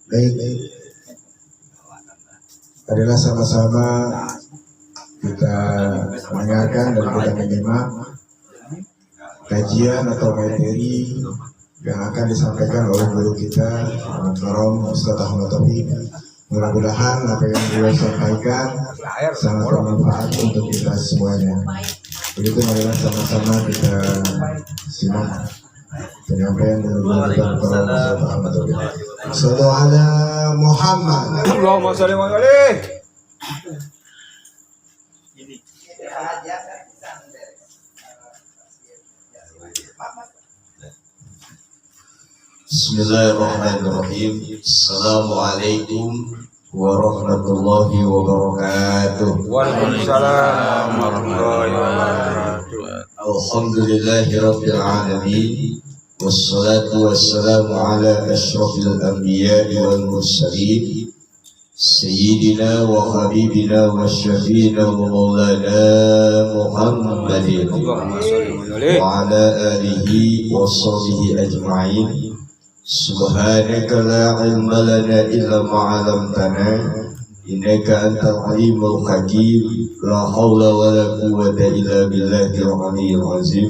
Baik, marilah sama-sama kita mendengarkan dan kita menyimak kajian atau materi yang akan disampaikan oleh guru kita Al-Mukarram Ustaz Ahmad Taufik. Mudah-mudahan apa yang beliau sampaikan sangat bermanfaat untuk kita semuanya. Begitu, marilah sama-sama kita simak penyampaian dari Al-Mukarram Ustaz Ahmad Taufik. Sallu ala Muhammad. Allahumma sholli wa sallim. Bismillahirrahmanirrahim. Assalamualaikum warahmatullahi wabarakatuh. Waalaikumsalam warahmatullahi wabarakatuh. Alhamdulillahi rabbil alamin. Wassalatu wassalamu ala asyrafil anbiya wal mursalin Sayyidina wa habibina wa syafiina wa maulana Muhammadin wa ala alihi wa sahbihi ajma'in. Subhanaka la ilma lana illa ma 'allamtana innaka antal alimul hakim. La haula wa la quwwata illa billahil aliyyil azim.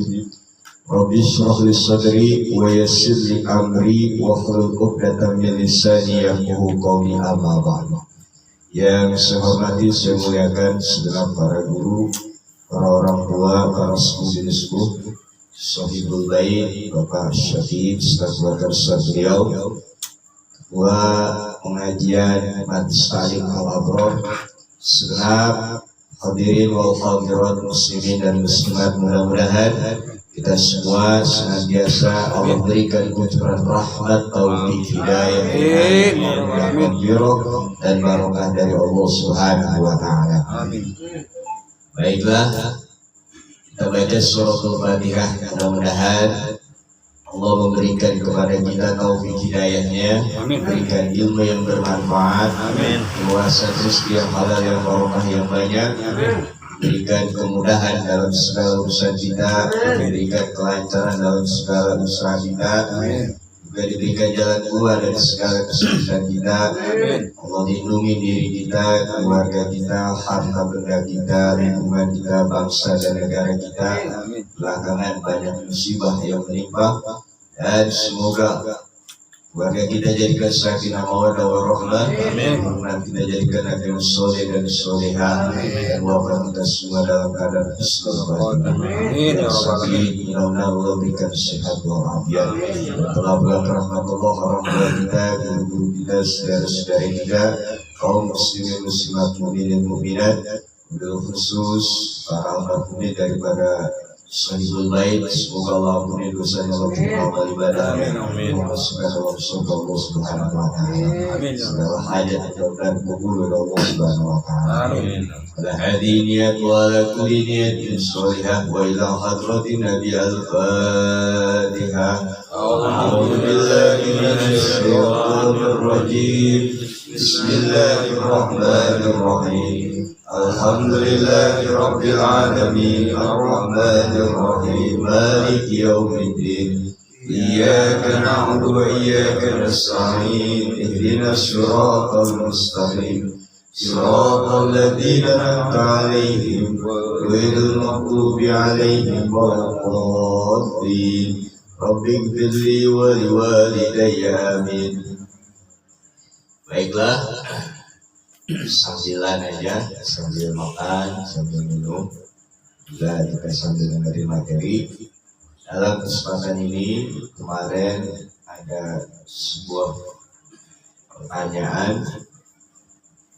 Rabbi shrah li sadri wa yassir li amri wa hlul 'uqdatam min lisani yafqahu qawli. Amma ba'd. Yang saya hormati, saya muliakan segenap para guru, para orang tua, para sepuh-sepuh, Sohibul Bait, Bapak Syafiq, Ustaz Bakar Sabriau, Ketua Pengajian Majlis Ta'lim Al-Abrar, segenap hadirin wal hadirat muslimin dan muslimat, mudah-mudahan kita semua senantiasa Allah berikan kucuran rahmat, taufik, hidayah, dan barokah dari Allah Subhanahu wa Ta'ala. Amin. Baiklah, kita baca suratul Fatihah. Mudah-mudahan Allah memberikan kepada kita taufik hidayahnya, memberikan ilmu yang bermanfaat, luasan rezeki yang halal, yang barokah, yang banyak, memberikan kemudahan dalam segala urusan kita, memberikan kelancaran dalam segala usaha kita, juga diberikan jalan keluar dari segala kesulitan kita. Allah lindungi diri kita, keluarga kita, harta benda kita, lingkungan kita, bangsa dan negara kita. Belakangan banyak musibah yang menimpa, dan semoga keluarga kita jadikan sakinah mawaddah warahmah. Kemudian kita jadikan anak soleh dan soleha, dan wafat kita semua dalam keadaan husnul khotimah. Mudah-mudahan Allah berikan sehat walafiat. Telah bulan rahmatullah orang-orang kita, guru-guru kita, saudara-saudara kita, kaum muslimin muslimat, mukminin mukminat, bil khusus para almarhum daripada Sohibul Bait, semoga Allah ampuni dosanya, Allah terima ibadahnya, memasukkan dalam surga Allah Subhanahu wa Ta'ala. Segala hajat dan kubur Allah Subhanahu wa Ta'ala. Ala hadhihi niyat wa ala kulli niyatin sholihah wa ila hadratin Nabi al-Fatihah. A'udzu billahi minasy syaithanir rajim. Bismillahirrahmanirrahim. Alhamdulillahi rabbil alamin, ar-rahmanir rahim, maliki yaumiddin. Iyyaka na'budu wa iyyaka nasta'in. Ihdinas siratal mustaqim, siratal ladzina an'amta 'alaihim ghairil maghdubi 'alaihim waladdallin. Rabbighfirli wa liwalidayya, amin. Baiklah, sambilan aja, sambil makan, sambil minum, juga kita sambil dengerin materi. Dalam kesempatan ini kemarin ada sebuah pertanyaan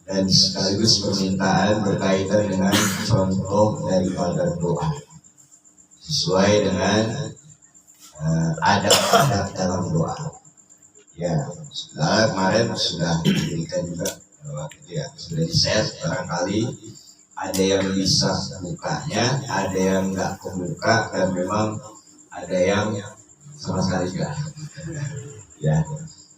dan sekaligus permintaan berkaitan dengan contoh daripada doa sesuai dengan adab-adab dalam doa. Ya, kemarin sudah diberikan juga, ya, sudah di-share. Barangkali ada yang bisa bukanya, ada yang nggak kebuka, dan memang ada yang sama sekali juga. Ya,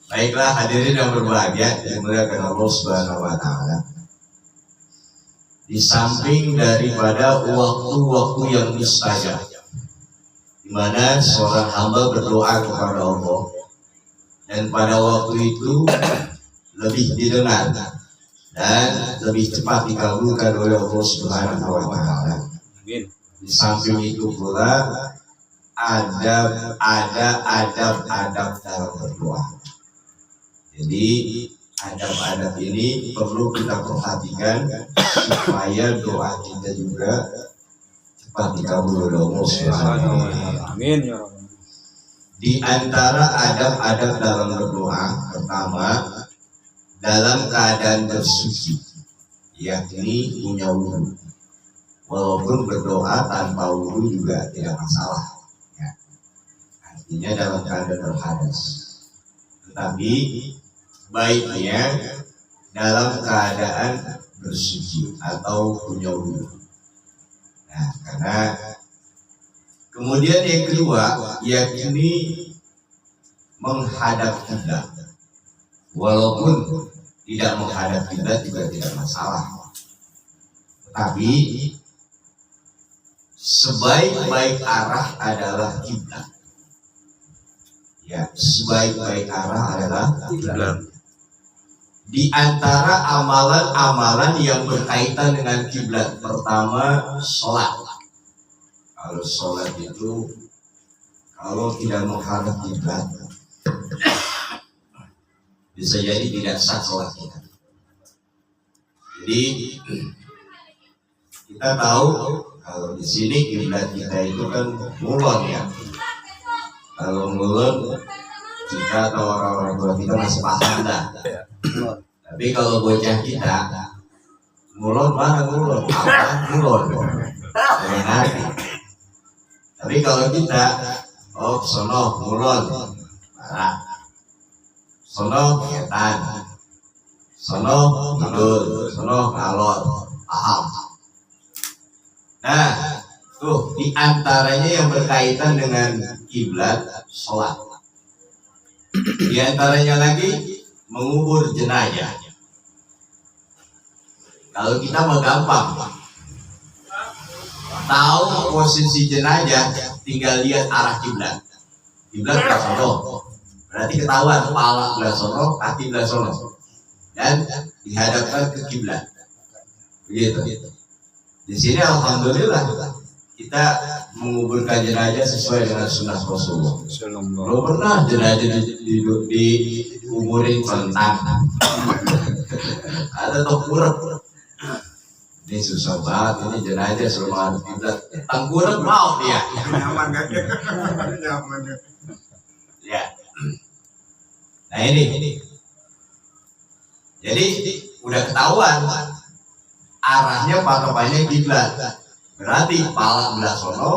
baiklah hadirin yang berbahagia, dimuliakan Allah Subhanahu wa Ta'ala. Di samping daripada waktu-waktu yang mustajab, di mana seorang hamba berdoa kepada Allah dan pada waktu itu lebih didengar dan lebih cepat dikabulkan oleh Allah Subhanahu wa taala. Amin. Di samping itu pula ada adab dalam berdoa. Jadi adab-adab ini perlu kita perhatikan supaya doa kita juga cepat dikabul oleh Allah Subhanahu wa taala. Amin ya Rabbal. Di antara adab-adab dalam berdoa, pertama dalam keadaan bersuci, yakni punya wudu. Walaupun berdoa tanpa wudu juga tidak masalah, ya. Artinya dalam keadaan berhadas. Tetapi baiknya dalam keadaan bersuci atau punya wudu. Nah, karena kemudian yang kedua yakni menghadap kiblat. Walaupun tidak menghadap kiblat juga tidak masalah. Tetapi sebaik-baik arah adalah kiblat. Ya, sebaik-baik arah adalah kiblat. Di antara amalan-amalan yang berkaitan dengan kiblat, pertama sholat. Kalau sholat itu kalau tidak menghadap kiblat, bisa jadi tidak sah sholat kita. Jadi kita tahu kalau di sini kiblat kita itu kan mulon ya. Kalau mulon kita atau orang-orang tua kita masih paham dah. Tapi kalau bocah kita mulon mana mulon? Apa mulon? Saya ngerti. Tapi kalau kita sono mulon, marah. Sono ketan, sono tidur, sono ngalor, paham. Nah, tuh di antaranya yang berkaitan dengan kiblat sholat. Di antaranya lagi mengubur jenazah. Kalau kita mau gampang, tahu posisi jenazah, tinggal lihat arah kiblat. Kiblat ke sono. Berarti ketahuan kepala belah sono, kaki belah sono, dan dihadapkan ke kiblat. Begitu. Di sini alhamdulillah kita menguburkan jenazah sesuai dengan sunnah Rasulullah. Belum pernah jenazah dikuburin kelentang. Ada tengkurap. Ini susah banget ini jenazah suruh menghadap kiblat. Tengkurap mau dia. Nyaman kan? Nyaman. Ya. Nah ini. Jadi udah ketahuan arahnya patokannya kiblat. Berarti kepala belah sono,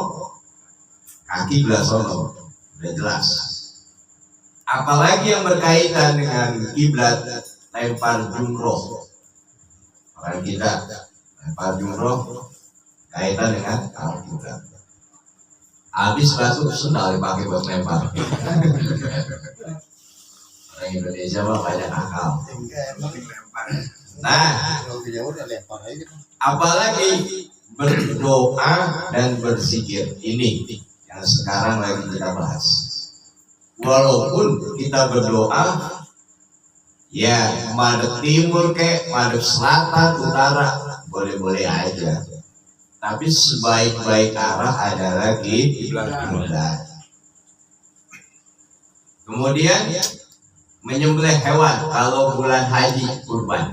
kaki belah sono. Udah jelas. Apalagi yang berkaitan dengan kiblat, lempar jumroh. Orang kita lempar jumroh kaitan dengan arah kiblat. Habis batu sendal dipakai buat lempar. Orang Indonesia mah banyak akal. Nah, apalagi berdoa dan berzikir ini yang sekarang lagi kita bahas. Walaupun kita berdoa, ya madep timur kek, madep selatan, utara, boleh-boleh aja. Tapi sebaik-baik arah adalah kiblat. Kemudian menyembelih hewan kalau bulan haji kurban.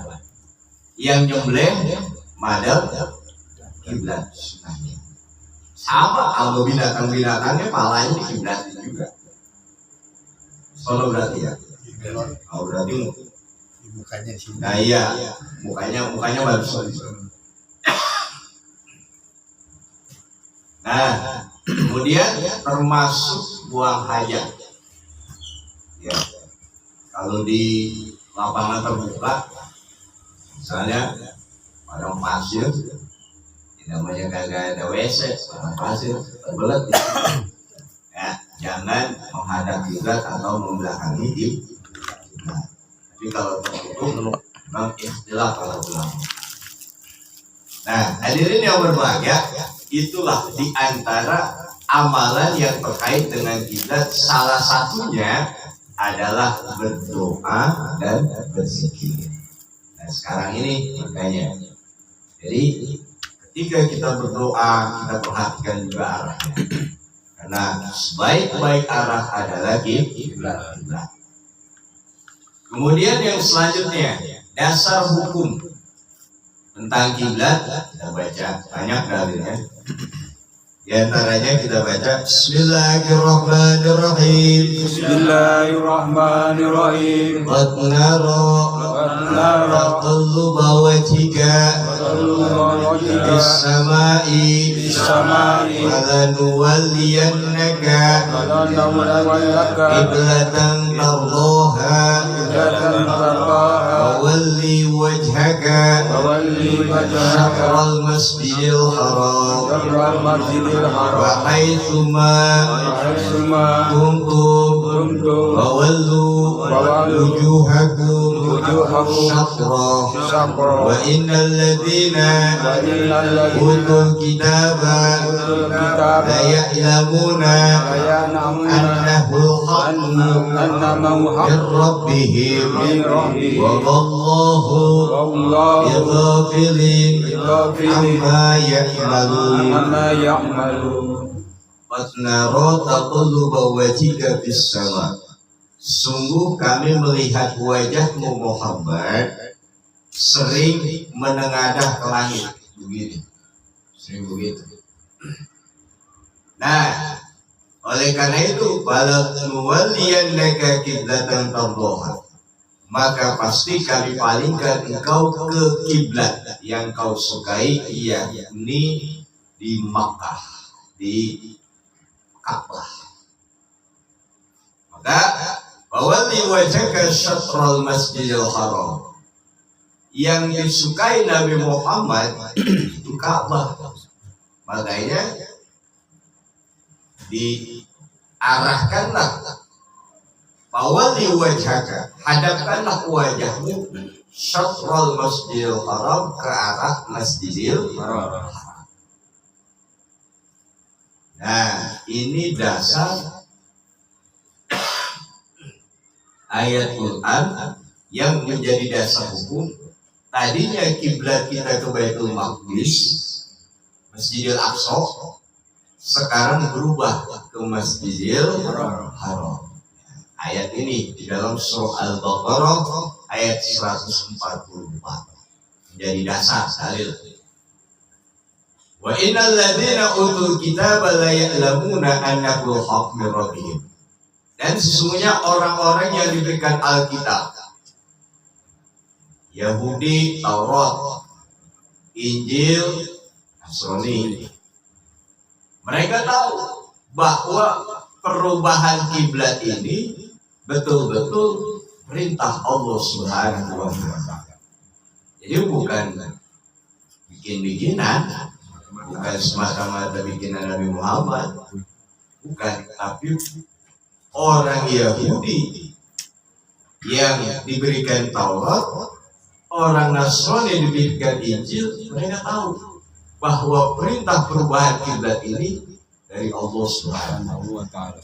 Yang nyembelih madhab kiblat sunahnya. Sama kalau binatang-binatangnya palanya di kiblat juga. Sono berarti ya. Oh berarti Mukanya sini. nah iya, mukanya bagus. Nah, kemudian termasuk buang hajat. Ya, kalau di lapangan terbuka, misalnya padang pasir, namanya kagak ada WC, padang pasir terbelet. Ya, jangan menghadap kiblat atau membelakangi kiblat. Tapi kalau tertutup, memang istilah kalau ulama. Nah, hadirin yang berbahagia, itulah di antara amalan yang terkait dengan kiblat. Salah satunya adalah berdoa dan berzikir. Nah sekarang ini makanya, jadi ketika kita berdoa kita perhatikan juga arahnya, karena sebaik-baik arah adalah kiblat. Kemudian yang selanjutnya dasar hukum tentang kiblat kita baca banyak dalilnya. Di antaranya kita baca Bismillahirrahmanirrahim. Bismillahirrahmanirrahim. Qad nara taqalluba wajhika fis samai falanuwalliyannaka qiblatan tardaha fawalli wajhaka syatral masjidil haram wa haitsuma kuntum fawallu wujuhakum syatra wa innal ladzina utul kitaba la ya'lamuna annahu haqqun min rabbihim wa wallahu bighafilin amma ya'malun. Fatnaro taqalluba wajhika fis sama. Sungguh kami melihat wajahmu Muhammad sering menengadah ke langit begini, sering begitu. Nah, oleh karena itu falanuwalliyannaka qiblatan tardaha, maka pasti kami palingkan engkau ke kiblat yang kau sukai, yakni di Makkah, di Ka'bah. Maka bawalli wajhaka syatral masjidil haram, yang disukai Nabi Muhammad itu Ka'bah. Makanya diarahkanlah bawalli wajhaka, hadapkanlah wajahmu syatral masjidil haram, ke arah masjidil haram. Nah, ini dasar ayat Quran yang menjadi dasar hukum. Tadinya kiblat kita ke Baitul Maqdis, Masjidil Aqsa, sekarang berubah ke Masjidil Haram. Ayat ini di dalam surah Al-Baqarah ayat 144 menjadi dasar dalil. Wa innal ladzina utul kitaba la ya'lamuna annahu haqqun min rabbihim. Dan sesungguhnya orang-orang yang diberikan Alkitab, Yahudi, Taurat, Injil, Nasrani, mereka tahu bahwa perubahan kiblat ini betul-betul perintah Allah Subhanahu wa Ta'ala. Jadi bukan bikin-bikinan, bukan semata-mata bikinan Nabi Muhammad, bukan, tapi orang Yahudi yang diberikan Taurat, orang Nasrani diberikan Injil, mereka tahu bahwa perintah perubahan kiblat ini dari Allah Subhanahu wa Ta'ala.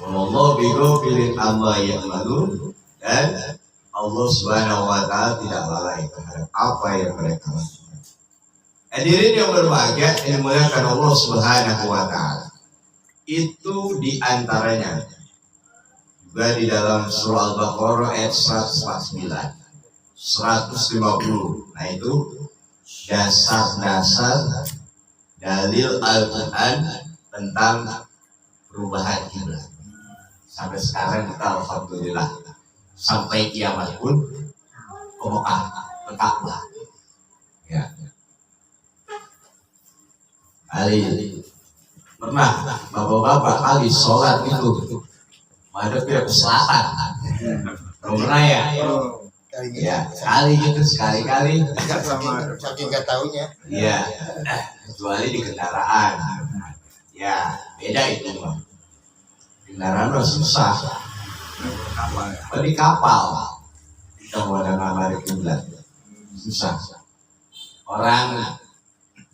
Wallahu bighafilin amma ya'malun, dan Allah Subhanahu wa Ta'ala tidak lalai terhadap apa yang mereka lakukan. Hadirin yang berbahagia, yang dimuliakan Allah Subhanahu wa Ta'ala, itu diantaranya juga di dalam surah Al-Baqarah ayat 149, 150. Nah itu dasar-dasar dalil Al-Quran tentang perubahan kiblat. Sampai sekarang kita alhamdulillah sampai kiamat pun ke Mekah, ke Ka'bah. Ya. Ali pernah bapak-bapak kali sholat itu madepnya ke selatan. Pernah ya? Ya, sekali gitu, sekali-kali. Saking nggak taunya. Iya, kecuali di kendaraan. Ya, beda itu mah. Kendaraan mah susah. Oh, di kapal. Kita mau ada ngabar kiblat. Susah. Orang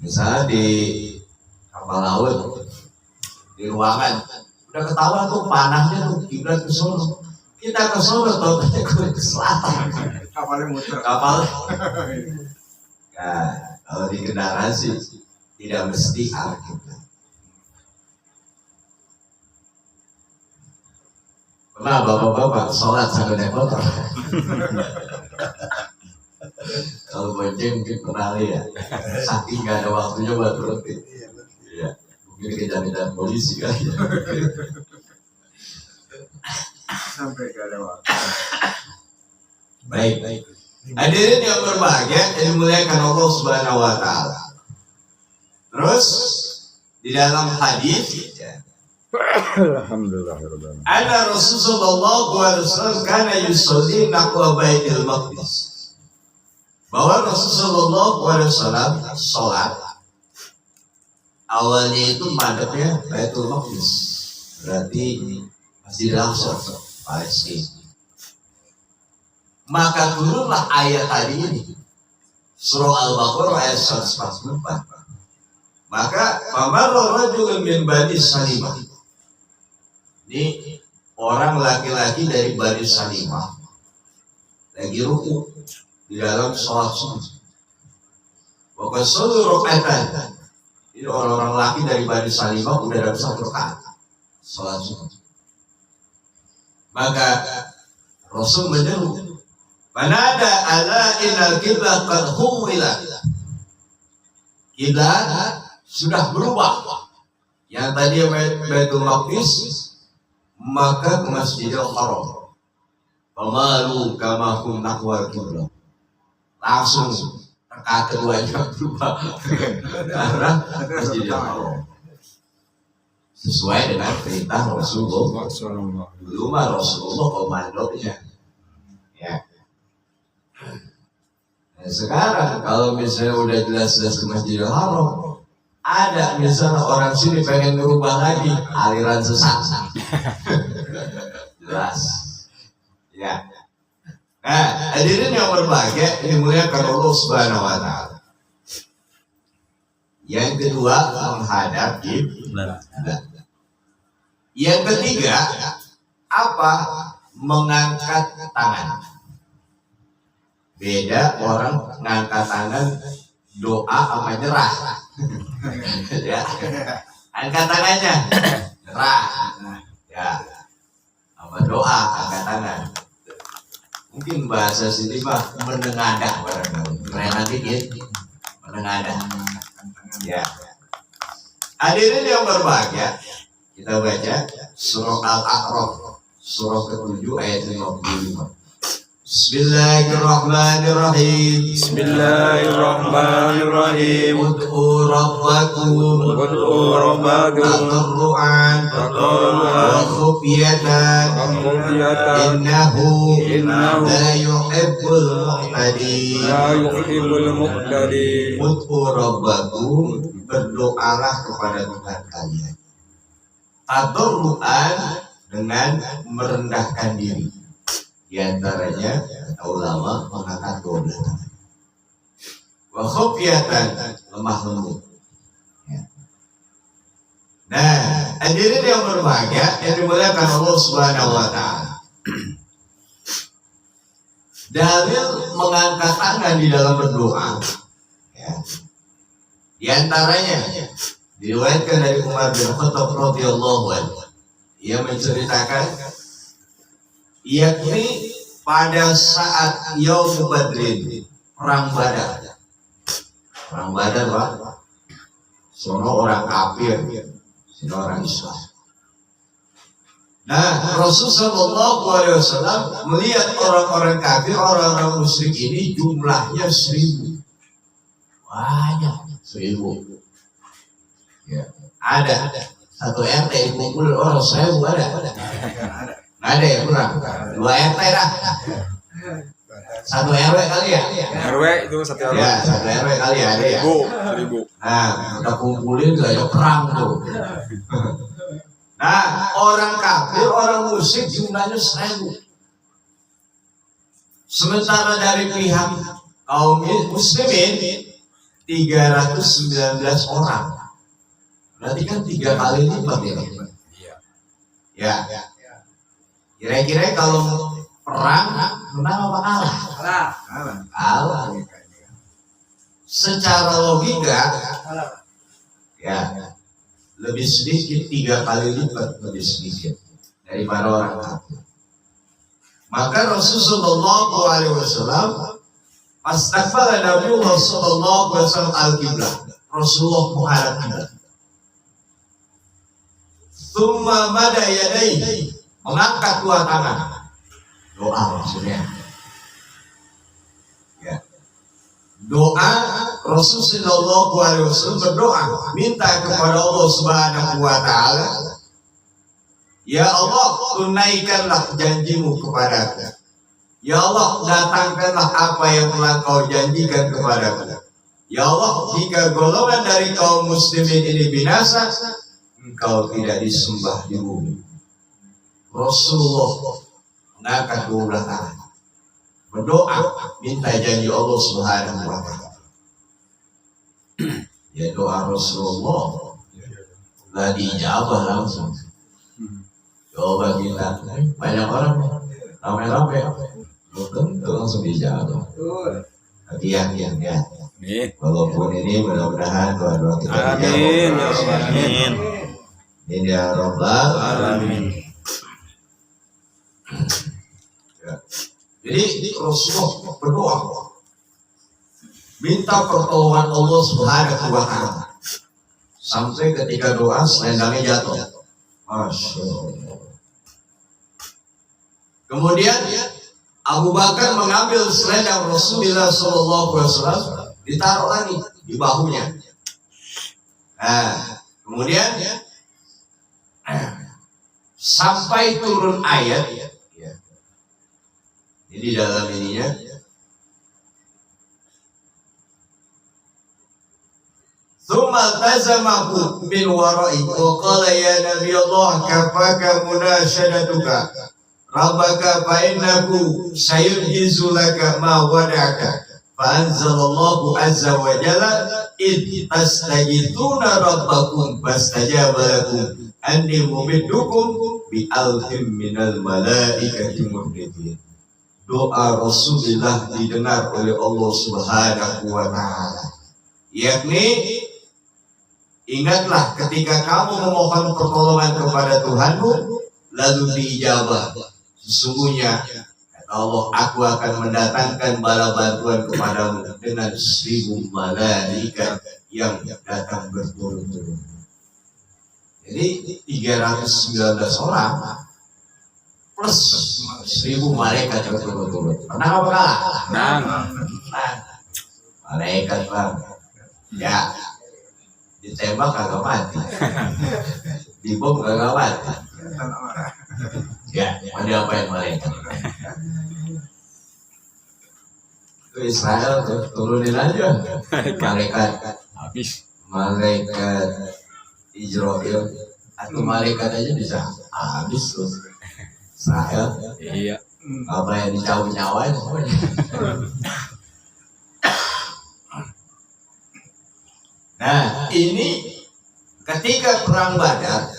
misalnya di kapal laut, di ruangan, Udah ketahuan tuh panahnya tuh kiblat ke sono. Kita ke sono tuh ke selatan. Kapalnya muter. Kapal. Nah, kalau di kendaraan sih tidak mesti arah kiblat. Pernah bapak-bapak sholat sambil naik motor. Kalau bonceng mungkin pernah ya. Saking nggak ada waktunya buat berhenti. Iya. Mungkin kejar-kejar polisi kali ya. Sampai gak ada waktu. Baik. Hadirin yang berbahagia, yang dimuliakan Allah Subhanahu wa taala. Terus di dalam hadis Alhamdulillah. ada Rasulullah SAW karena yusolli naqwa Baitul Maqdis. Bahwa Rasulullah SAW sholat awalnya itu madepnya Baitul Maqdis, berarti masih langsung Palestina. Maka turunlah ayat tadi ini, surah Al-Baqarah ayat 144. Maka pamarra rajulun min Bani Salimah. Ini orang laki-laki dari Bani Salimah lagi ruku di dalam sholat subuh. Maka seluruh rakaat. Ini orang-orang laki dari Bani Salimah udah dalam satu rakaat sholat subuh. Maka Rasul menyeru, "Fanada ala innal qiblah qad huwilat." Kiblat sudah berubah. Yang tadi Baitul Maqdis maka ke Masjidil Haram. Pemalu kama hum nahwal qiblah. Langsung rakaat keduanya berubah karena Masjidil Haram. Sesuai dengan perintah Rasulullah. Dulu mah Rasulullah komandonya. Ya. Nah, sekarang kalau misalnya udah jelas-jelas ke Masjidil Haram, ada misalnya orang sini pengen merubah lagi aliran sesat. Jelas. Ya. Nah, hadirin yang berbahagia, dimuliakan Allah Subhanahu wa taala. Yang kedua, menghadap kiblat. Yang ketiga, apa? Mengangkat tangan. Beda orang ngangkat tangan doa sama nyerah. Ya. Angkat tangannya, nyerah. Ya. Sama doa angkat tangan. Mungkin bahasa sini mah menengadah barangkali. Keren dikit. Menengadah. Ya. Hadirin yang berbahagia, kita baca surah Al-A'raf, surah ke-7 ayat 55. Bismillahirrahmanirrahim. Bismillahirrahmanirrahim. Ud'u rabbakum tadarruan wa khufyatan innahu la yuhibbul mu'tadin. Ud'u rabbakum, berdoalah kepada Tuhan kalian tadarruan, dengan merendahkan diri. Di antaranya ulama mengangkat dua belah tangan. Wa khufyatan, lemah lembut. Ya. Nah, hadirin yang berbahagia, yang dimuliakan Allah Subhanahu wa taala. Dalil mengangkat tangan di dalam berdoa. Ya. Di antaranya diriwayatkan dari Umar bin Khattab radhiyallahu anhu. Ia menceritakan, yakni pada saat Yaum Badrin, perang Badar. Perang Badar, Pak. Sono orang kafir, sini orang Islam. Nah, Rasulullah SAW melihat orang-orang kafir, orang-orang musyrik ini jumlahnya 1000. Banyak, 1000. Ya, ada satu RT dikumpul orang 1000 ada. Nggak ada ya, kurang. 2 RT dah. 1 RW kali ya? RW itu satu RW. Ya, 1 RW kali ya, ada ya. 1000. Nah, kita kumpulin gak ada perang tuh. Nah, orang kafir, orang musyrik jumlahnya 1000. Sementara dari pihak kaum muslimin 319 orang. Berarti kan 3 kali lipat ya. Ya. Kira-kira kalau perang menang apa kalah? Kalah. Secara logika ya lebih sedikit 3 kali lipat lebih sedikit daripada orang kafir. Maka Rasulullah SAW astagfirullah Nabiullah sallallahu alaihi wasallam al-qiblah. Rasulullah menghadap kiblat. Tsumma mada yadayhi, mengangkat 2 tangan. Doa maksudnya. Ya. Doa Rasulullah sallallahu alaihi wasallam berdoa minta kepada Allah Subhanahu wa taala, ya Allah, tunaikanlah janjimu kepadaku. Ya Allah, datangkanlah apa yang telah kau janjikan kepadaku. Ya Allah, jika golongan dari kaum muslimin ini binasa, engkau tidak disembah di bumi. Rasulullah mengangkat 2 tangan, berdoa minta janji Allah Subhanahu wa taala. Ya, doa Rasulullah lah dijawab langsung. Coba kita, banyak orang rame-rame belum tentu langsung dijawab. Tapi ya. Walaupun ini mudah-mudahan doa-doa kita dijawab. Amin. Amin ya Rabbal Alamin. Ya. Jadi Rasulullah berdoa minta pertolongan Allah Subhanahu wa taala. Sampai ketika doa selendangnya jatuh. Masya Allah. Kemudian Abu Bakar mengambil selendang Rasulullah SAW, ditaruh lagi di bahunya. Nah, kemudian sampai turun ayat. Ya. Jadi dalam ininya. Tsumma tazamahu min wara'i wa qala ya Nabi Allah kafaka munashadatuka rabbaka fa innahu sayujizu laka ma wada'aka fa anzalallahu azza wa jalla id tastajituna rabbakum fastajaba lakum anni mumiddukum bi alfin minal malaikati murdidin. Doa Rasulullah didengar oleh Allah Subhanahu wa taala, yakni ingatlah ketika kamu memohon pertolongan kepada Tuhanmu lalu diijabah. Sesungguhnya kata Allah, aku akan mendatangkan bala bantuan kepadamu dengan 1000 malaikat yang datang berturut-turut. Jadi 319 orang plus 1000 malaikat berturut-turut. Pernah apa kalah? Nah, Malaikat bang. Ya. Ditembak kagak mati, dibom kagak mati. Ya, mau diapain malaikat? Itu Israel tuh, turunin aja malaikat Israel atau malaikat aja bisa habis tuh Israel. iya. Apa yang dicabut nyawanya semuanya. Nah, ini ketika perang Badar,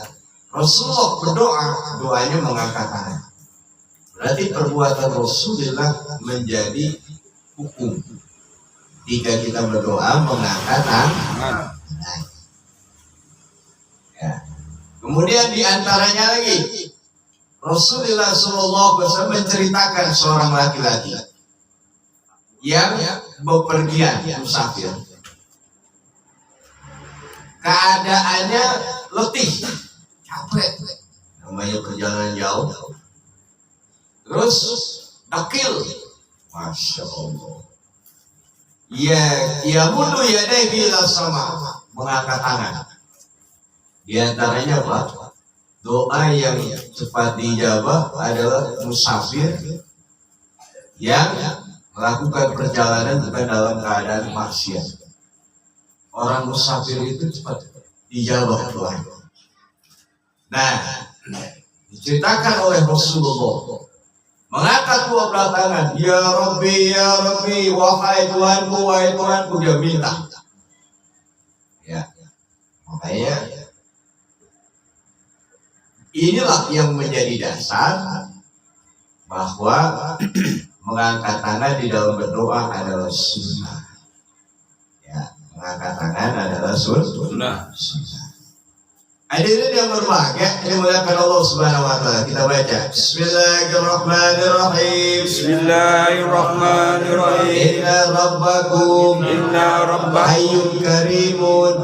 Rasulullah berdoa, doanya mengangkat tangan. Berarti perbuatan Rasulullah menjadi hukum. Jika kita berdoa mengangkat tangan. Ya. Kemudian diantaranya lagi, Rasulullah SAW menceritakan seorang laki-laki yang bepergian musafir. Keadaannya letih, capek, namanya perjalanan jauh, terus dakil, masya Allah. Ya mundu ya dai bila sama mengangkat tangan. Di antaranya apa? Doa yang cepat dijabah adalah musafir yang melakukan perjalanan bukan dalam keadaan maksiat. Orang musafir itu cepat dijawab Tuhan. Nah, diceritakan oleh Rasulullah mengangkat 2 belah tangan, ya Rabbi, wahai Tuhanku, dia minta. Ya, makanya inilah yang menjadi dasar bahwa mengangkat tangan di dalam berdoa adalah sunnah. Ya, mengangkat tangan adalah sunnah. Hadirin yang berbahagia, dimuliakan Allah Subhanahu wa taala. Kita baca. Bismillahirrahmanirrahim. Bismillahirrahmanirrahim. Inna rabbakum hayyun karimun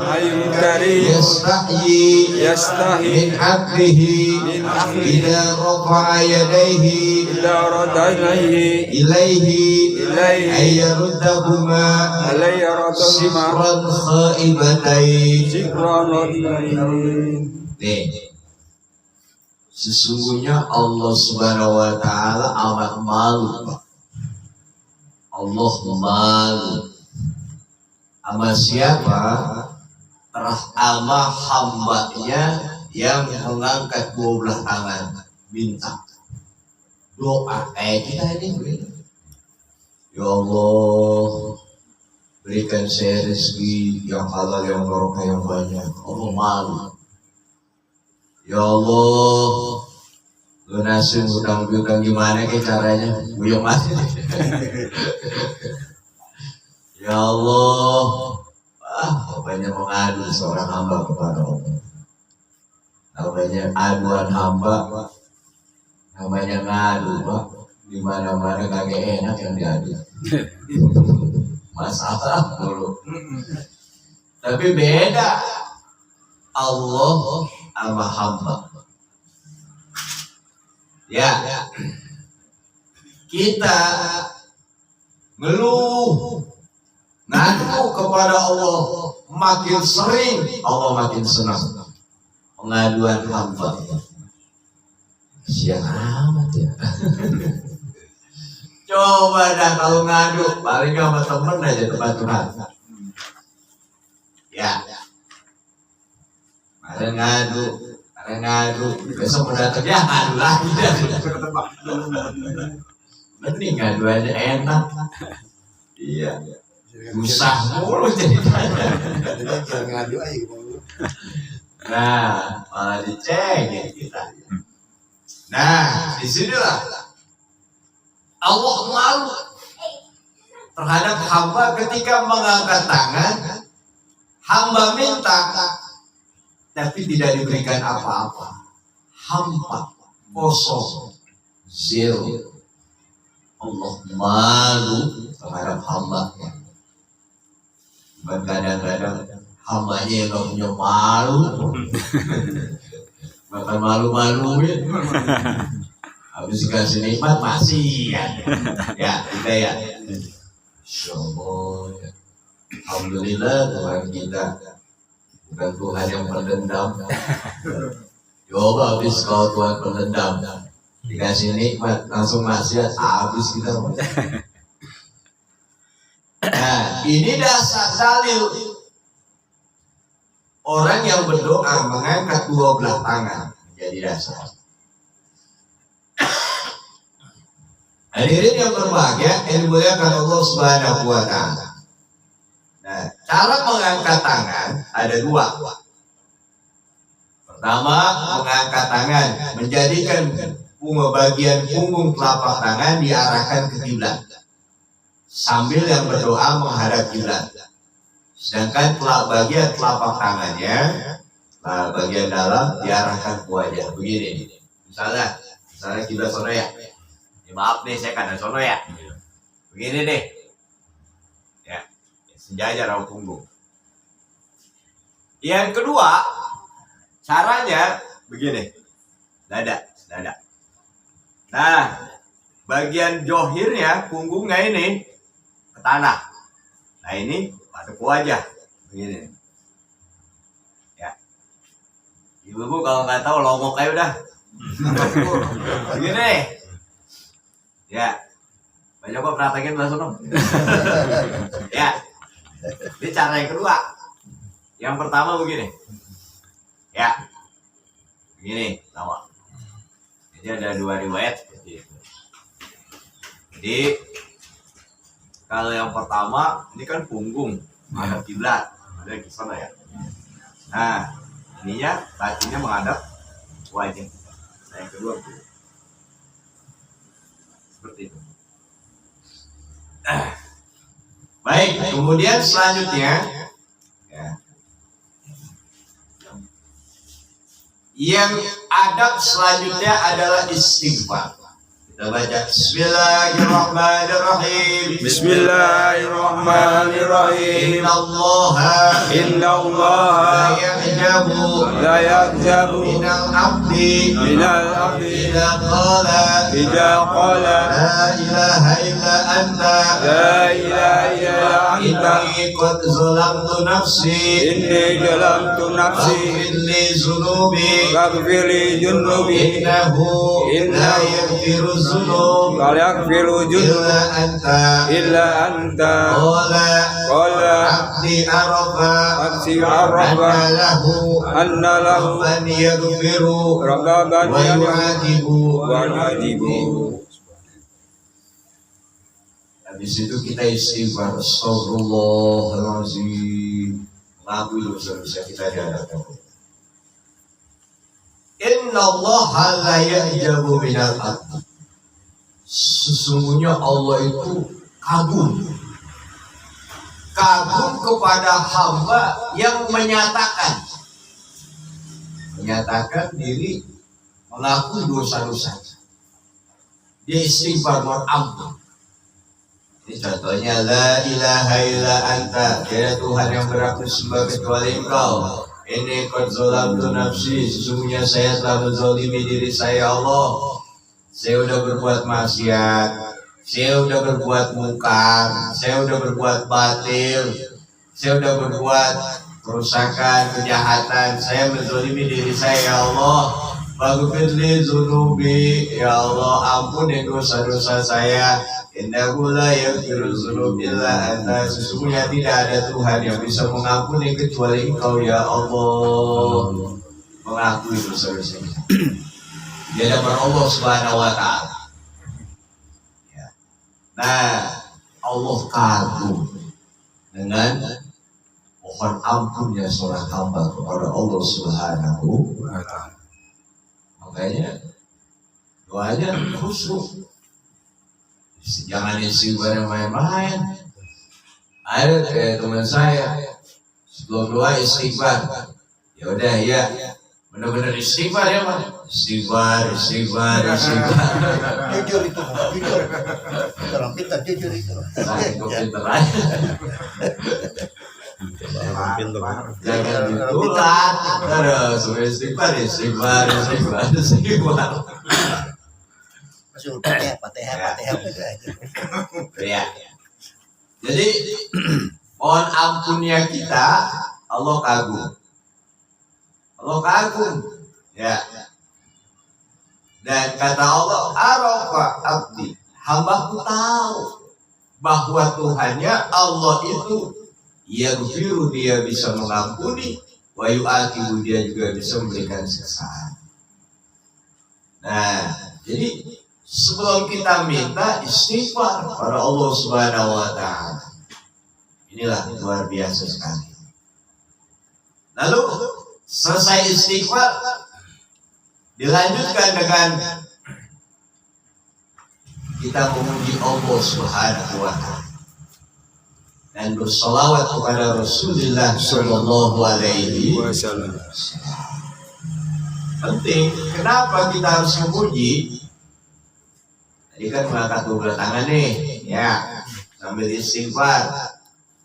yastahi min abdihi idza rafa'a yadayhi ilaihi ayyaruddahuma sirran khaibatain. Nih, sesungguhnya Allah Subhanahu wa taala amat malu, Pak. Allah malu sama siapa? Sama hambanya yang mengangkat dua belah tangan minta doa kita ini. Ya Allah, berikan saya rezeki yang halal, yang barokah, yang banyak. Allah malu. Ya Allah, lunasin hutang-hutang gimana ke caranya? Buyung mati. Ya Allah, banyak mengadu seorang hamba kepada Allah. Namanya aduan hamba, namanya ngadu, Pak. Di mana-mana kagak enak yang diadu. Masalah dulu. Tapi beda Allah sama hamba. Ya, kita ngeluh, ngadu kepada Allah, makin sering Allah makin senang. Pengaduan hamba siang amat ya. Coba dah kalau ngadu, paling sama temen aja tempat Tuhan. Ya, ada ngadu, besok mau datang ya ngadu lagi dah. Mending ngadu aja enak. Iya, susah mulu jadi ngadu aja. Nah, malah dicengin kita. Nah, disinilah Allah malu terhadap hamba ketika mengangkat tangan, hamba minta tapi tidak diberikan apa-apa, hampa, kosong, zero. Allah malu terhadap hambanya. Kadang-kadang hambanya yang gak punya malu, bahkan malu-maluin. Habis dikasih nikmat masih ya kita ya. Insya Allah ya. Alhamdulillah Tuhan kita bukan Tuhan yang pendendam. Coba habis kalau Tuhan pendendam dikasih nikmat langsung maksiat, habis kita. Nah, ini dasar dalil orang yang berdoa mengangkat dua belah tangan menjadi dasar. Hadirin yang berbahagia, yang dimuliakan Allah Subhanahu wa taala. Nah, cara mengangkat tangan ada dua. Pertama, mengangkat tangan menjadikan bagian punggung telapak tangan diarahkan ke kiblat, sambil yang berdoa menghadap kiblat. Sedangkan bagian telapak tangannya, bagian dalam diarahkan ke wajah. Begini, misalnya kiblat sono ya. Maaf nih, saya kanan sono ya. Begini deh. Ya, sejajar sama punggung. Yang kedua, caranya begini. Dada. Nah, bagian johirnya, punggungnya ini ke tanah. Nah, ini pada ke wajah. Begini. Ya. Ibu-ibu kalau nggak tahu longok aja udah. Begini. Ya, banyak kok praktekin langsung dong. Ya, ini cara yang kedua. Yang pertama begini. Ya, begini, sama. Jadi ada dua riwayat seperti itu. Jadi kalau yang pertama ini kan punggung, menghadap kiblat, ada di sana ya. Nah, ininya kakinya menghadap wajah. Nah, yang kedua seperti itu. Baik, kemudian selanjutnya ya, yang adab selanjutnya adalah istighfar. Kita baca Bismillahirrahmanirrahim. Bismillahirrahmanirrahim. Innallaha Innallaha la yahjabu la minal abdi idza qala la ilaha illa anta la ilaha illa anta inni qad zalamtu nafsi inni zalamtu nafsi inni zunubi waghfirli junubi innahu la yaghfiru dzunub wa yaghfiru illa anta anta qala abdi Abdi arafa anna lahu an yaghfiru rabban wa yu'adibu wa yu'adibu. Habis itu kita istighfar, astagfirullahaladzim, mengakui dosa-dosa kita di hadapan Allah. Innallaha la ya'jabu minal abdi. Sesungguhnya Allah itu kagum kepada hamba yang menyatakan diri mengakui dosa-dosa. Dia istighfar, mohon ampun. Ini contohnya, la ilaha illa anta, tiada Tuhan yang berhak disembah kecuali Engkau. Ini qad zalamtu nafsi, sesungguhnya saya telah menzalimi diri saya, Allah. Saya udah berbuat maksiat, saya udah berbuat mungkar, saya udah berbuat batil, saya udah berbuat kerusakan, kejahatan, saya menzalimi diri saya, ya Allah. Faghfirli dzunubi, ya Allah, ampuni dosa-dosa saya. Innahu la yaghfiru dzunuba illa anta, sesungguhnya tidak ada Tuhan yang bisa mengampuni kecuali Engkau, ya Allah. Mengakui dosa-dosa kita di hadapan Allah Subhanahu wa taala. Ya. Nah, Allah kagum dengan mohon ampunnya seorang hamba kepada Allah Subhanahu wa taala. Makanya doanya khusyuk. Jangan istighfar yang main-main. Ada kayak teman saya sebelum doa istighfar. Ya udah ya, benar-benar istighfar ya Pak. Istighfar. Jujur itu, jujur. Orang pintar jujur itu. Nah, itu pintar aja. Jangan ditulat terus istighfar. Masih Fatihah aja. Ya. Jadi mohon ampunnya kita, Allah kagum. Ya. Dan kata Allah, arafa abdi, hambaku tahu bahwa Tuhannya Allah itu yaghfiru, dia bisa mengampuni, wa yu'aqibu, dia juga bisa memberikan siksaan. Nah, jadi sebelum kita minta istighfar pada Allah Subhanahu wa taala. Inilah luar biasa sekali. Lalu selesai istighfar dilanjutkan dengan kita memuji Allah Subhanahu wa taala dan bersolawat kepada Rasulullah sallallahu alaihi wasallam. Penting, kenapa kita harus memuji? Tadi kan mengangkat dua tangan nih, ya, sambil istighfar.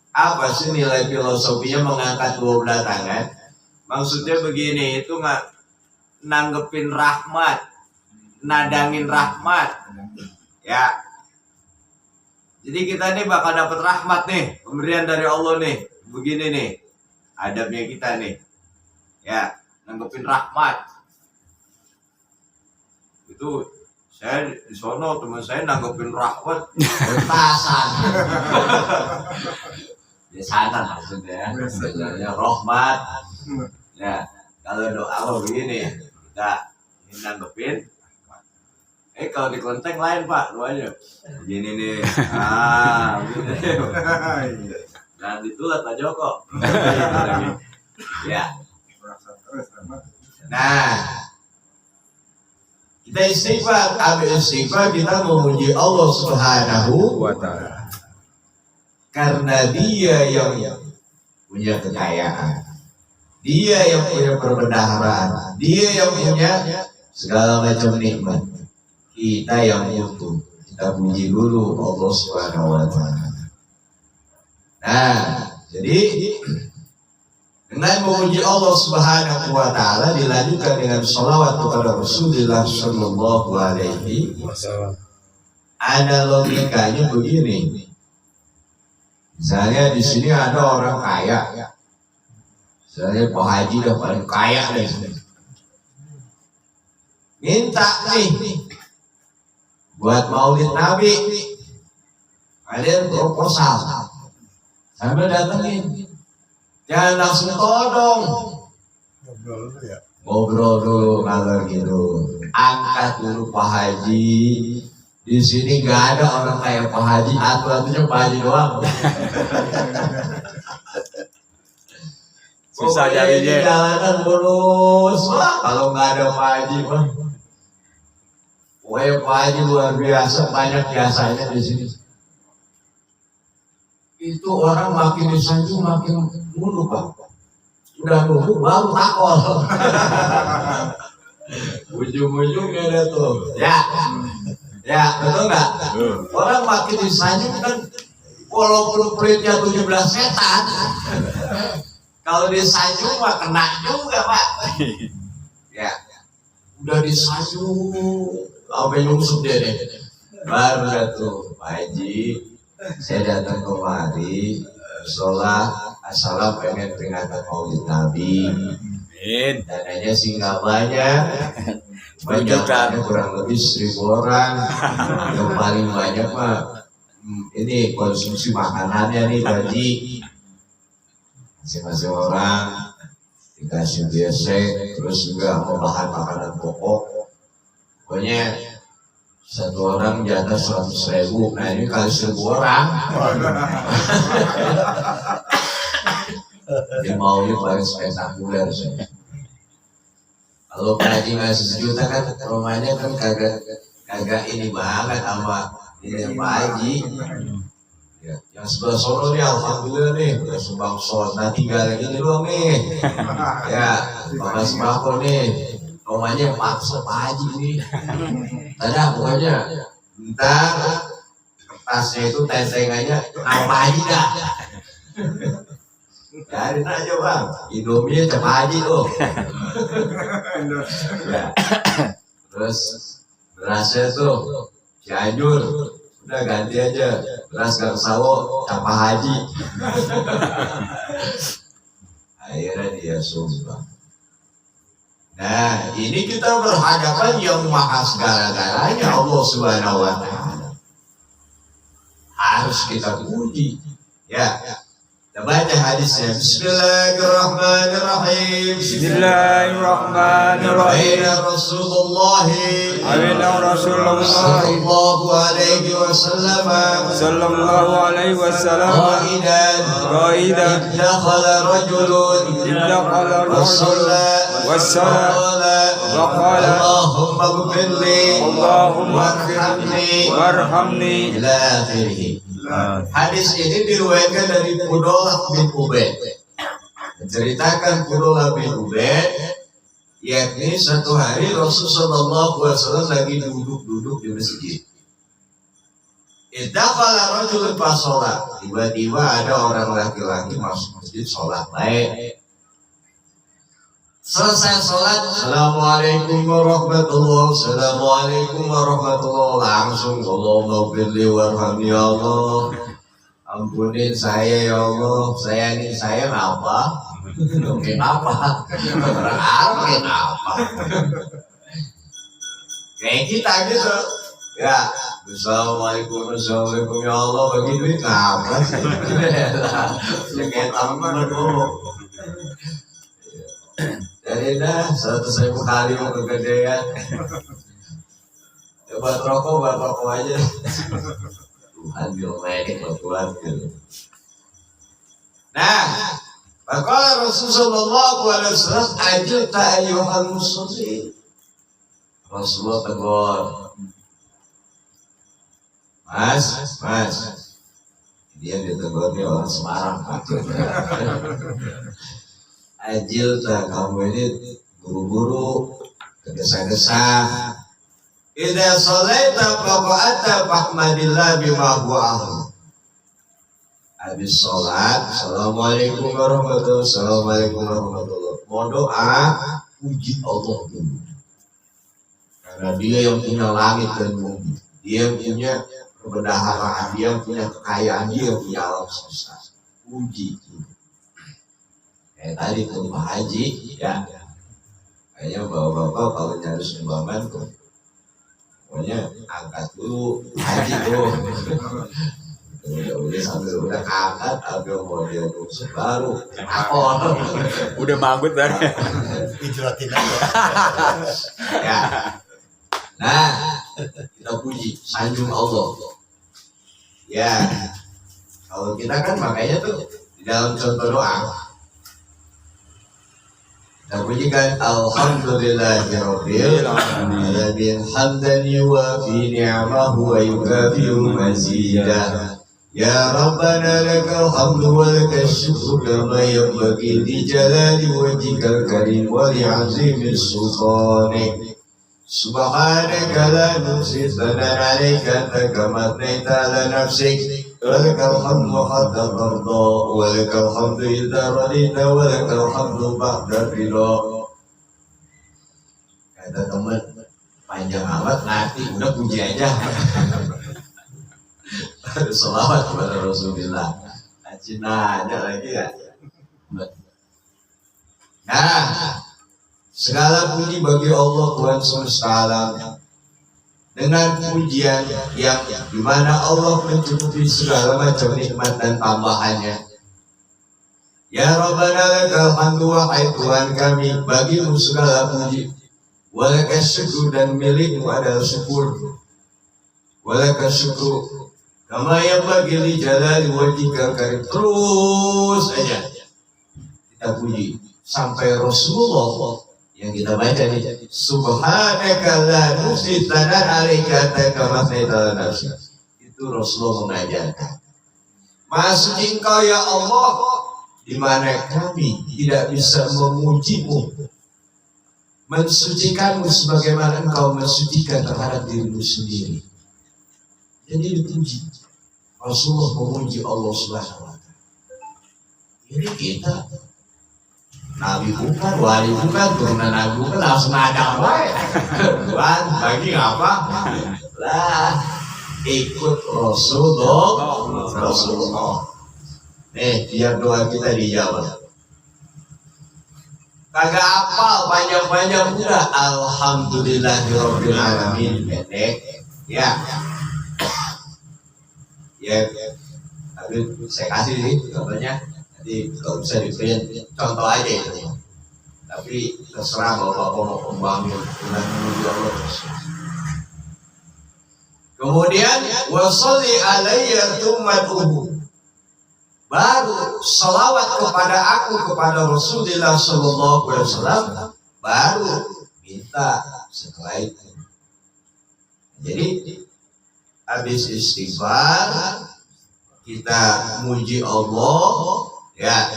Apa sih nilai filosofinya mengangkat dua belah tangan? Maksudnya begini, itu nggak nanggepin rahmat, nadangin rahmat, ya. Jadi kita nih bakal dapat rahmat nih, pemberian dari Allah nih, begini nih, adabnya kita nih, ya, nanggepin rahmat. Itu saya di sono, teman saya nanggepin rahmat petasan. Di sana maksudnya, sebenarnya rahmat. Ya, kalau doa begini, kita nanggepin. Kalau di kelenteng lain Pak, doanya begini nih. Begini. Nah, ditulat Pak Joko. Ya. Nah, Kita istighfar, habis istighfar kita memuji Allah Subhanahu Wa ta'ala. karena Dia yang punya kekayaan, Dia yang punya perbendaharaan, Dia yang punya segala macam nikmat. Kita yang butuh, kita puji dulu Allah Subhanahu wa ta'ala. Nah, jadi dengan memuji Allah Subhanahu wa ta'ala dilanjutkan dengan sholawat kepada Rasulullah Sallallahu Alaihi Wasallam. Analogikannya begini. Misalnya di sini ada orang kaya, misalnya Pak Haji udah paling kaya nih, minta nih buat Maulid Nabi, kalian proposal, sambil datengin, jangan langsung todong, Ngobrol dulu ya. ngobrol dulu kalau gitu, angkat dulu Pak Haji. Di sini nggak ada orang kayak Pak Haji, atu-atunya Pak Haji doang. Susah Pokoknya jarinya. di jalanan mulus. Wah, kalau nggak ada Pak Haji mah. Pokoknya Pak Haji luar biasa, banyak biasanya di sini. Itu orang makin disanjung makin nunduk Pak. Udah nunduk baru takol. Ujung-ujungnya ada tuh. Ya, betul nggak? Orang makin disanjung kan, walaupun pelitnya 17 setan, kalau disanjung mah kena juga Pak. Ya, udah disanjung, sampai nyungsep dia deh. Baru dah tuh, Pak Haji, saya datang kemari, sholat, assalam pengen peringatan Maulid Nabi. Amin. Dananya sih nggak banyak. Banyak kurang lebih 1.000 orang. Yang paling banyak mah ini konsumsi makanannya nih Haji. Masing-masing orang dikasih biasa, terus juga bahan makanan pokok. Pokoknya satu orang jatah 100.000. Nah ini kali 1.000 orang. Dia maunya paling spektakuler sih. Kalau Pak Haji ngasih 1 juta kan rumahnya kan kagak ini banget sama ini Pak Haji. Ya, yang sebelah sono nih alhamdulillah nih udah sumbang sholat, nah tinggal ini doang nih. Ya, Bapak sembako nih rumahnya paksa Pak Haji nih. Ada pokoknya ntar kertasnya itu tentengannya nama Pak Haji dah. Jadi aja Bang, Indomie Pak Haji tuh. Ya. Terus berasnya tuh Cianjur, udah ganti aja beras Garsawo Pak Haji. Akhirnya dia sumbang. Nah ini kita berhadapan yang maha segala-galanya Allah Subhanahu wa ta'ala. Harus kita puji. Ya, kita baca hadisnya. Bismillahirrahmanirrahim. Bismillahirrahmanirrahim. Aina Rasulullah Aina Rasulullah sallallahu alaihi wasallam sallallahu alaihi wasallam qaidan dakhala rajulun wasalla wa qala Allahumma ighfirli Allahumma ighfirli warhamni ila akhirih. Hadis ini diriwayatkan dari Fudhalah bin Ubaid. Menceritakan Fudhalah bin Ubaid, yakni satu hari Rasulullah SAW lagi duduk-duduk di masjid. Idakhala rajulun fasolat. Tiba-tiba ada orang laki-laki masuk masjid sholat baik. Selesai sholat, Assalamualaikum warahmatullahi wabarakatuh. Assalamualaikum warahmatullahi wabarakatuh. Langsung Allahumma firli warhamni ya Allah. Ampunin saya ya Allah. Saya ini saya apa? Mungkin apa? Orang Arab apa? Kayak kita gitu. Ya, Assalamualaikum ya Allah. Bagi duit apa sih? Ya kayak taman dulu. Jadi dah 100.000 kali mau kegedean. Ya buat rokok aja. Tuhan bilang buat gitu. Nah, maka Rasulullah SAW ajil ta'ayyuhal muslim. Rasulullah tegur, Mas, dia ditegurnya orang Semarang. Ajil tak kamu ini buru-buru, tergesa-gesa. Idza shalaita faqa'ata fahmadillah bima huwa ahlu. Habis sholat, assalamualaikum warahmatullahi wabarakatuh, assalamualaikum warahmatullahi wabarakatuh. Mau doa, puji Allah dulu. Karena dia yang punya langit dan bumi, dia yang punya kebendaharaan, dia yang punya kekayaan, dia yang punya alam semesta. Puji dulu. Kayak tadi tuh Pak Haji, ya. Kayaknya bapak-bapak kalau nyari sumbangan tuh, pokoknya angkat dulu haji tuh. Udah sambil udah angkat, ambil model kursi baru. Udah manggut tadi. Hijratin aja. Ya. Nah, kita puji, sanjung Allah. Ya, kalau kita kan makanya tuh di dalam contoh doa. Kita pujikan Alhamdulillahirabbil alamin hamdan yuwafi ni'amahu wa yukafi'u mazidah. Ya Rabbana lakal hamdu wa lakal syukru kama yanbaghi li jalali wajhikal karim wa li 'azimi sultanik. Subhanaka la nuhsi thanan 'alaika anta kama athnayta 'ala nafsik. Walakal hamdu hatta tarda, walakal hamdu idza radita, walakal hamdu ba'da ridha. Kata teman, panjang amat nanti udah puji aja. Salawat kepada Rasulullah. Cina aja lagi ya. Nah, segala puji bagi Allah Tuhan semesta alam. Dengan pujian yang dimana Allah mencukupi segala macam nikmat dan tambahannya. Ya Rabbana lakal hamdu, wahai Tuhan kami, bagimu segala puji. Walakal syukru, dan milikmu adalah syukur. Walakal syukru kama yang bagi li jalali wajhikal karim. Terus aja kita puji sampai Rasulullah yang kita baca nih, Subhanaka la nuhsi thanan 'alaika anta kama athnayta 'ala nafsik. Itu Rasulullah mengajarkan. Maha suci Engkau ya Allah, di mana kami tidak bisa memujimu, mensucikanmu sebagaimana Engkau mensucikan terhadap dirimu sendiri. Jadi dipuji. Rasulullah memuji Allah Subhanahu wa Ta'ala. Ini kita Nabi bukan, wali bukan, turunan Nabi bukan, langsung ada apa ya? Tuhan, bagi apa? Lah, ikut Rasulullah. Biar doa kita dijawab. Kagak apal panjang-panjang udah. Alhamdulillahirabbil alamin. Pendek. Ya. Tapi saya kasih nih contohnya. Jadi kalau bisa di print contoh aja itu, tapi terserah bapak mau membangun dengan menuju Allah. Kemudian wasolli alayya tummatuhu, baru salawat kepada aku, kepada Rasulullah Sallallahu Alaihi Wasallam, baru minta setelah itu. Jadi habis istighfar kita muji Allah. Ya,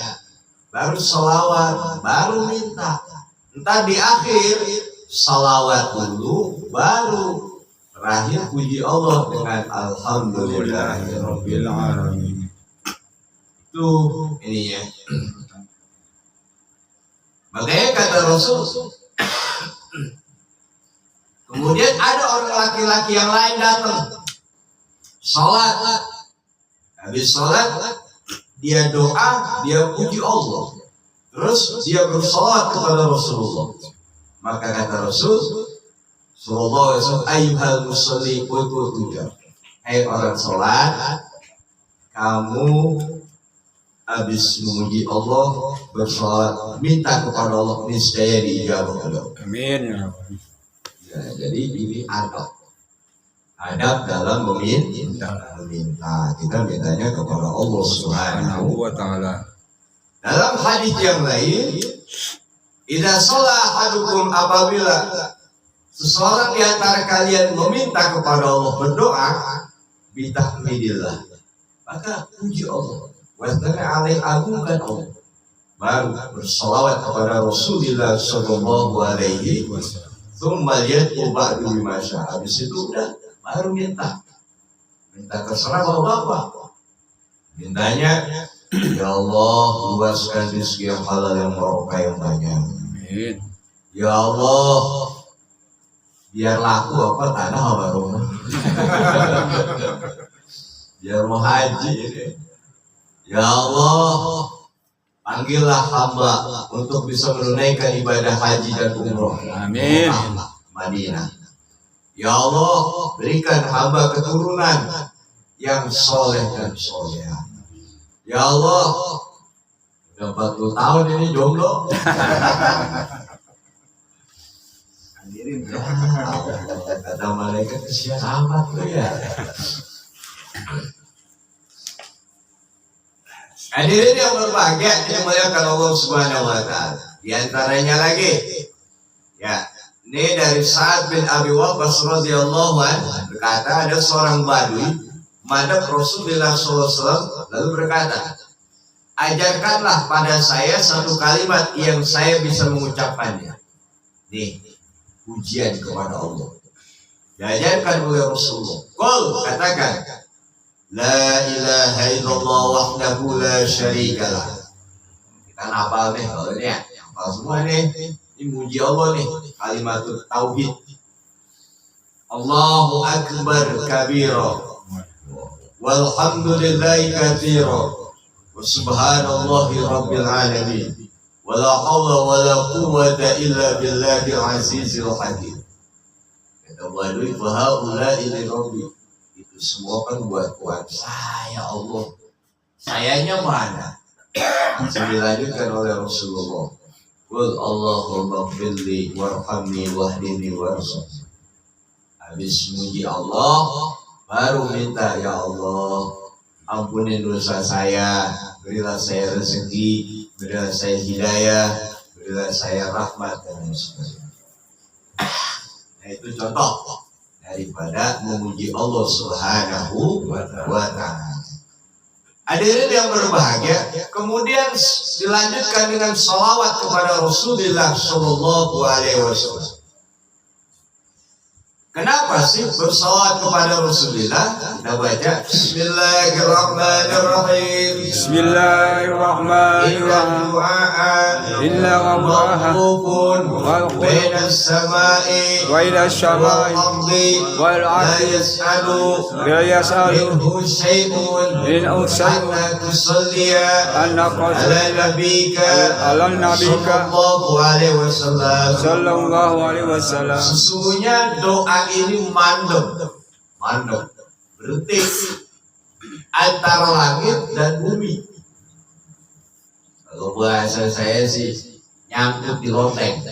baru salawat, baru minta. Entar di akhir salawat dulu, baru terakhir puji Allah dengan Alhamdulillahirabbil alamin. Itu ininya. Makanya kata Rasul, kemudian ada orang laki-laki yang lain datang, sholat, habis sholat dia doa, dia puji Allah. Terus dia bersalawat kepada Rasulullah. Maka kata Rasul sallallahu alaihi wasallam, ayyuhal musalli qul tujar. Hai orang salat, kamu habis memuji Allah, bersalawat, minta kepada Allah, niscaya diijabah Allah. Amin. Ya, jadi ini adab dalam meminta. Kita mintanya kepada Allah Subhanahu wa ta'ala. Dalam hadis yang lain, idza shalla ahadukum, apabila seseorang di antara kalian meminta kepada Allah berdoa, bitahmidillah, maka puji Allah, wasdana alaih, agungkan Allah, baru bersalawat kepada Rasulullah Sallallahu Alaihi Wasallam. Tsumma yad'u ba'du bima syaa. Habis itu udah baru minta terserah bapak. Mintanya, ya Allah, luaskan rezeki yang halal yang barokah yang banyak. Amin. Ya Allah, biar laku apa tanah barokah. Biar mau haji. Ya Allah, panggillah hamba untuk bisa menunaikan ibadah haji dan umroh. Amin. Madinah. Ya Allah, berikan hamba keturunan yang soleh dan soleha. Ya Allah, udah 40 tahun ini jomblo. Hadirin, kata malaikat kesian amat tuh ya. Hadirin yang berbahagia, dimuliakan Allah Subhanahu wa taala. Di antaranya lagi, ya, ini dari Sa'ad bin Abi Waqqas radhiyallahu anhu berkata, ada seorang badui madhab Rasulullah SAW lalu berkata, ajarkanlah pada saya satu kalimat yang saya bisa mengucapkannya. Nih, pujian kepada Allah. Diajarkan oleh Rasulullah. Qul, katakan, la ilaha illallah wahdahu la syarikalah. Kita hafal nih kalau ini ya, hafal semua nih. Ini muji Allah nih, kalimat tauhid. Allahu akbar kabira, walhamdulillahi katsira, wa subhanallahi rabbil alamin, wa la haula wa la quwwata illa billahil azizil hakim. Kata badui, fa haula'i li rabbi. Itu semua kan buat Tuhan saya Allah. Sayanya mana? Dilanjutkan oleh Rasulullah. Qul Allahumma ighfirli warhamni wahdini warzuqni. Habis muji Allah, baru minta, ya Allah, ampunin dosa saya, berilah saya rezeki, berilah saya hidayah, berilah saya rahmat dan sebagainya. Nah, itu contoh daripada memuji Allah Subhanahu wa ta'ala. Hadirin yang berbahagia, kemudian dilanjutkan dengan salawat kepada Rasulullah Sallallahu Alaihi Wasallam. Kenapa sih bersalawat kepada Rasulullah? Kita baca Bismillahirrahmanirrahim. Bismillahirrahmanirrahim. Inna rabbaha baina as-sama'i wa ila syamai wal ardi la yas'alu minhu syai'un min usayyin hatta tusalliya annaka ala nabika sallallahu alaihi wasallam. Sesungguhnya doa ini mandek, berhenti antara langit dan bumi. Kalau bahasa saya sih nyangkut di loteng.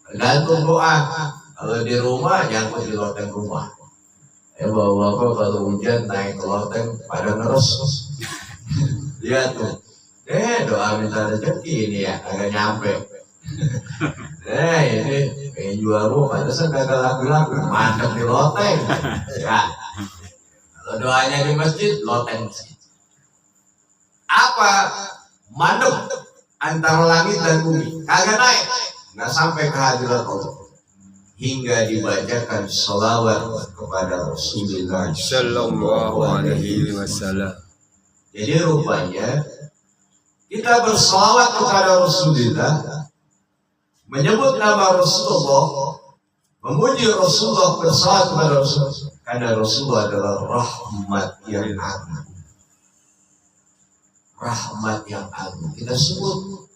Tergantung doa. Kalau di rumah nyangkut di loteng rumah. Bapak-bapak kalau hujan naik ke loteng pada ngeres. Lihat tuh. Doa minta rezeki ini ya agak nyampe. Ini pengen jual rumah, terus gagal laku-laku, mantap di loteng. Ya, kalau doanya di masjid, loteng masjid. Apa? Mandek antara langit dan bumi, kagak naik, nggak sampai ke hadirat Allah. Hingga dibacakan salawat kepada Rasulullah Sallallahu alaihi wasallam. Jadi rupanya kita bersalawat kepada Rasulullah, menyebut nama Rasulullah, memuji Rasulullah, bersalawat kepada Rasulullah, karena Rasulullah adalah rahmat yang agung. Rahmat yang agung. Kita sebut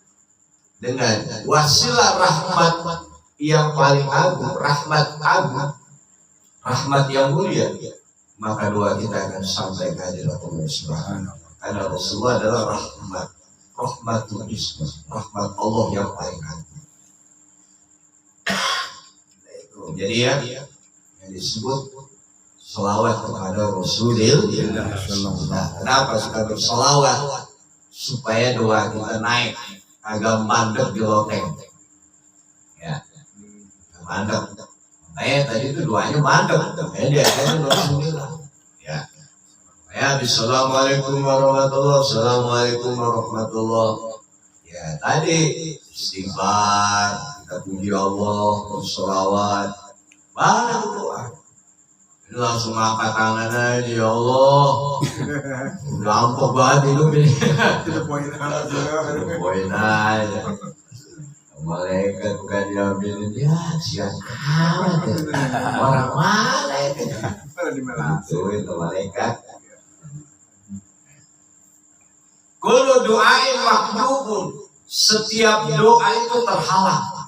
dengan wasilah rahmat yang paling agung, rahmat agung, rahmat yang mulia. Maka doa kita akan sampai ke hadirat Allah Subhanahu wa ta'ala. Karena Rasulullah adalah rahmat, rahmatul islam, rahmat Allah yang paling agung. Jadi yang disebut selawat kepada Rasulullah. Nah, kenapa kita berselawat? Supaya doa kita naik, agak mandek di loteng. Ya, mandek. Tadi itu doanya mantap. Dia akhirnya 29. Ya. Assalamualaikum warahmatullahi wabarakatuh. Assalamualaikum warahmatullahi wabarakatuh. Ya, tadi istighfar, kita puji Allah, bersolawat, baru doa. Ini langsung angkat tangan aja, ya Allah. Gampang banget hidup ini. Poin aja. Malaikat bukan diambilin, ya siap amat. Orang malaikat. Itu malaikat. Kullu doain makbulun. Setiap doa itu terhalang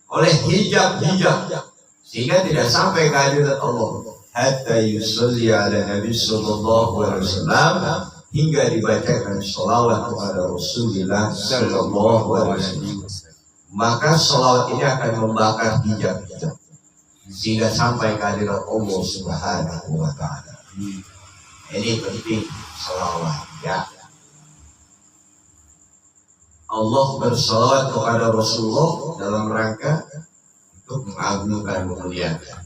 oleh hijab-hijab sehingga tidak sampai ke hadirat Allah. Hatta yusalli ala Nabi sallallahu alaihi wasallam, hingga dibacakan sholawat kepada Rasulullah sallallahu alaihi wasallam. Maka sholawat ini akan membakar hijab-hijab sehingga sampai ke hadirat Allah Subhanahu wa taala. Ini penting sholawat, ya. Allah bersalawat kepada Rasulullah dalam rangka untuk mengagungkan, memuliakan.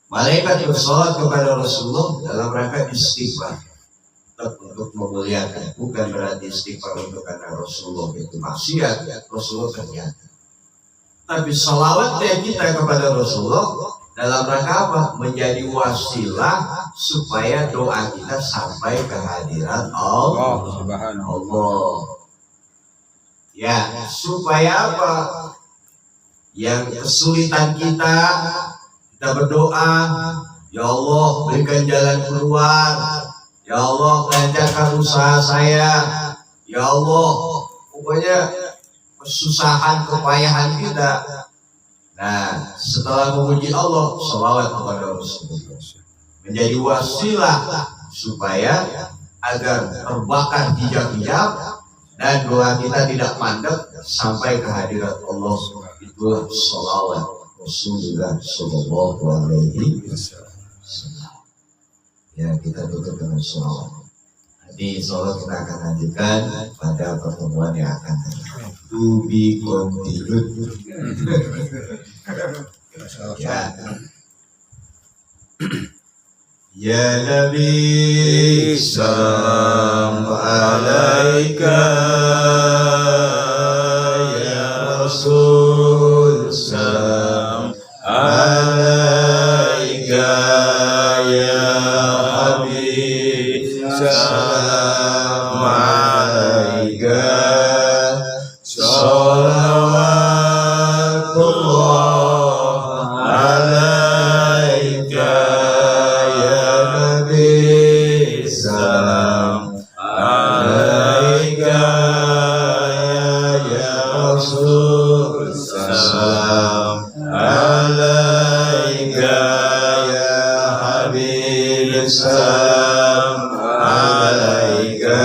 Malaikat bersalawat kepada Rasulullah dalam rangka istighfar, untuk memuliakan. Bukan berarti istighfar untuk karena Rasulullah itu maksiat, Rasulullah ternyata. Tapi salawat kita kepada Rasulullah dalam rangka apa? Menjadi wasilah supaya doa kita sampai ke hadirat Allah. Allah. Ya, supaya apa? Yang kesulitan kita berdoa, ya Allah berikan jalan keluar, ya Allah lancarkan usaha saya, ya Allah, pokoknya kesusahan, kepayahan kita. Nah, setelah memuji Allah, sholawat kepada Rasulullah menjadi wasilah supaya agar terbakar hijab-hijab dan doa kita tidak mandek sampai ke hadirat Allah. Itulah sholawat Rasulullah sallallahu alaihi wasallam. Ya, kita tutup dengan sholawat. Nanti sholawat kita akan lanjutkan pada pertemuan yang akan datang. To be continued. Ya. Ya Nabi salam alaika, ya Rasul salam alaika, ya Habib salam alaika, salawatullah alaika. Salam alaika ya Rasul, salam alaika ya Habib, salam alaika,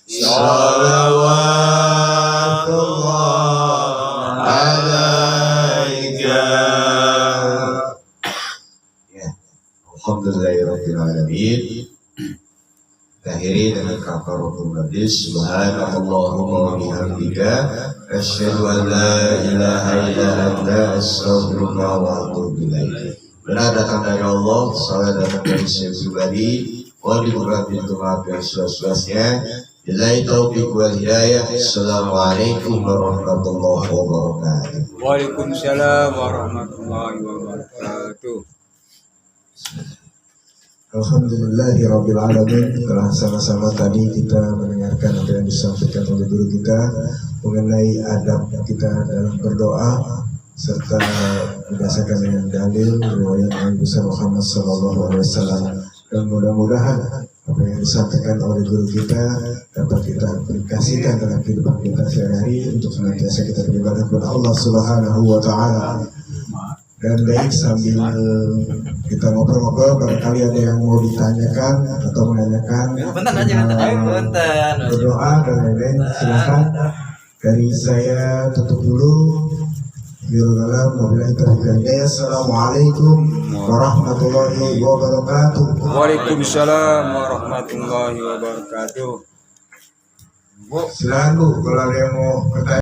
salawatullah alaika. Alhamdulillahirabbil alamin. Akhiri dengan kafaratul majlis. Subhanallahumma wa bihamdika, asyhadu an la ilaha illa anta, astaghfiruka wa atubu ilaik. Benar datang dari Allah, salah datang dari saya pribadi. Mohon dibuka pintu maaf yang seluas-luasnya. Billahi taufiq wal hidayah. Assalamualaikum warahmatullahi wabarakatuh. Waalaikumsalam warahmatullahi wabarakatuh. Alhamdulillahirrabbilalamin. Telah sama-sama tadi kita mendengarkan apa yang disampaikan oleh guru kita mengenai adab kita dalam berdoa, serta berdasarkan dengan dalil riwayat Nabi besar Muhammad SAW. Dan mudah-mudahan apa yang disampaikan oleh guru kita dapat kita aplikasikan dalam kehidupan kita sehari-hari untuk senantiasa kita beribadah kepada Allah Subhanahu wa taala. Dan baik, sambil kita ngobrol-ngobrol, barangkali ada yang mau ditanyakan atau menanyakan, berdoa dan lain-lain, silakan. Dari saya tutup dulu. Assalamualaikum warahmatullahi wabarakatuh. Waalaikumsalam warahmatullahi wabarakatuh. Silakan Bu, kalau ada yang mau bertanya.